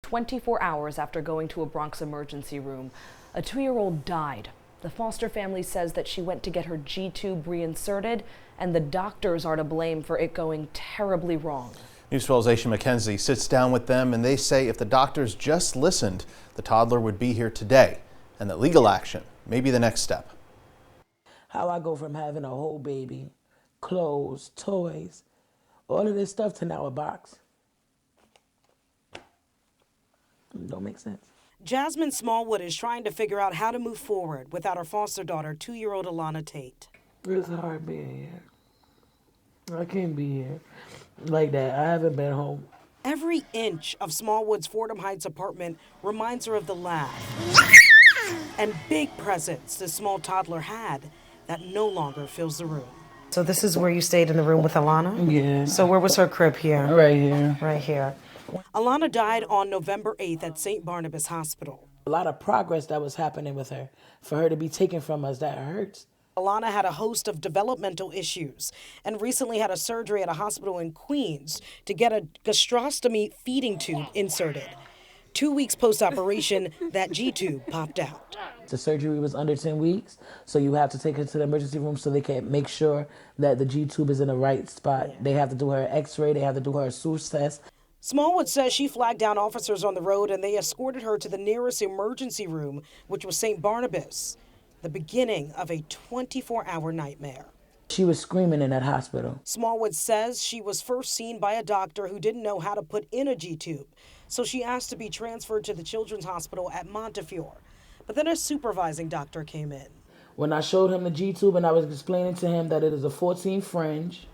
24 hours after going to a Bronx emergency room. A 2-year-old died. The foster family says that she went to get her G-tube reinserted, and the doctors are to blame for it going terribly wrong. News 12's Aisha McKenzie sits down with them, and they say if the doctors just listened, the toddler would be here today, and that legal action may be the next step. How I go from having a whole baby, clothes, toys, all of this stuff to now a box. Don't make sense. Jasmine Smallwood is trying to figure out how to move forward without her foster daughter, 2-year-old Alana Tate. It's hard being here. I can't be here like that. I haven't been home. Every inch of Smallwood's Fordham Heights apartment reminds her of the laugh and big presents the small toddler had that no longer fills the room. So this is where you stayed in the room with Alana? Yeah. So where was her crib here? Right here. Right here. Alana died on November 8th at St. Barnabas Hospital. A lot of progress that was happening with her. For her to be taken from us, that hurts. Alana had a host of developmental issues and recently had a surgery at a hospital in Queens to get a gastrostomy feeding tube inserted. 2 weeks post-operation, that G-tube popped out. The surgery was under 10 weeks, so you have to take her to the emergency room so they can make sure that the G-tube is in the right spot. They have to do her x-ray, they have to do her Seuss test. Smallwood says she flagged down officers on the road and they escorted her to the nearest emergency room, which was St. Barnabas, the beginning of a 24-hour nightmare. She was screaming in that hospital. Smallwood says she was first seen by a doctor who didn't know how to put in a G-tube, so she asked to be transferred to the Children's Hospital at Montefiore. But then a supervising doctor came in. When I showed him the G-tube and I was explaining to him that it is a 14 fringe,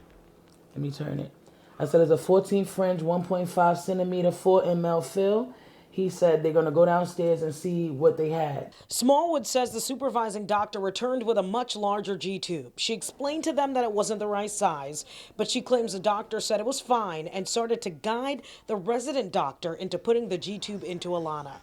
let me turn it. I said it's a 14 fringe, 1.5 centimeter, 4 ml fill. He said they're going to go downstairs and see what they had. Smallwood says the supervising doctor returned with a much larger G-tube. She explained to them that it wasn't the right size, but she claims the doctor said it was fine and started to guide the resident doctor into putting the G-tube into Alana.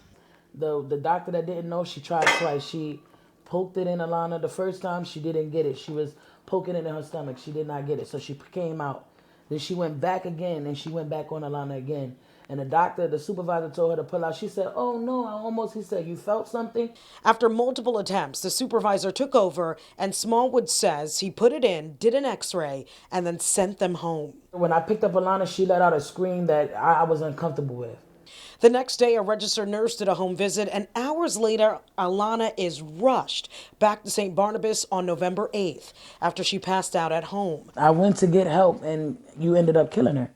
The doctor that didn't know, she tried twice. She poked it in Alana. The first time she didn't get it. She was poking it in her stomach. She did not get it, so she came out. Then she went back again, and she went back on Alana again. And the supervisor told her to pull out. She said, oh no, he said, you felt something? After multiple attempts, the supervisor took over, and Smallwood says he put it in, did an x-ray, and then sent them home. When I picked up Alana, she let out a scream that I was uncomfortable with. The next day, a registered nurse did a home visit, and hours later, Alana is rushed back to St. Barnabas on November 8th after she passed out at home. I went to get help, and you ended up killing her.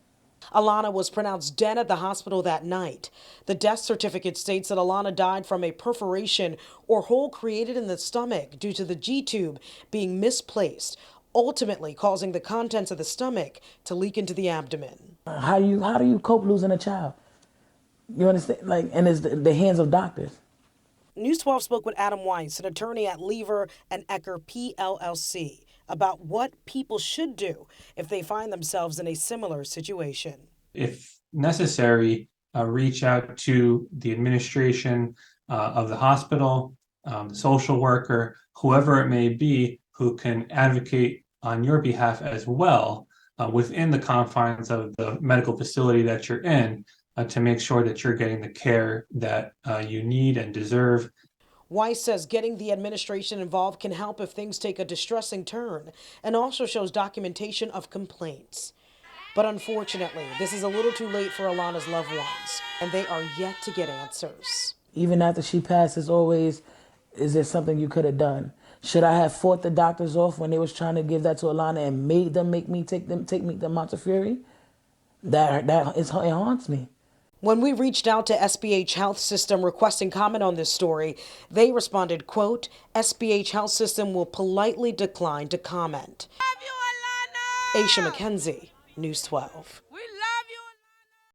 Alana was pronounced dead at the hospital that night. The death certificate states that Alana died from a perforation or hole created in the stomach due to the G-tube being misplaced, ultimately causing the contents of the stomach to leak into the abdomen. How do you cope losing a child? You understand? And it's the hands of doctors. News 12 spoke with Adam Weiss, an attorney at Lever and Ecker PLLC, about what people should do if they find themselves in a similar situation. If necessary, reach out to the administration of the hospital, the social worker, whoever it may be, who can advocate on your behalf as well within the confines of the medical facility that you're in to make sure that you're getting the care that you need and deserve. Weiss says getting the administration involved can help if things take a distressing turn, and also shows documentation of complaints. But unfortunately, this is a little too late for Alana's loved ones, and they are yet to get answers. Even after she passed, it's always, is there something you could have done? Should I have fought the doctors off when they was trying to give that to Alana and made them make me take me to Montefiore? It haunts me. When we reached out to SBH Health System requesting comment on this story, they responded, quote, SBH Health System will politely decline to comment. Love you, Alana! Aisha McKenzie, News 12.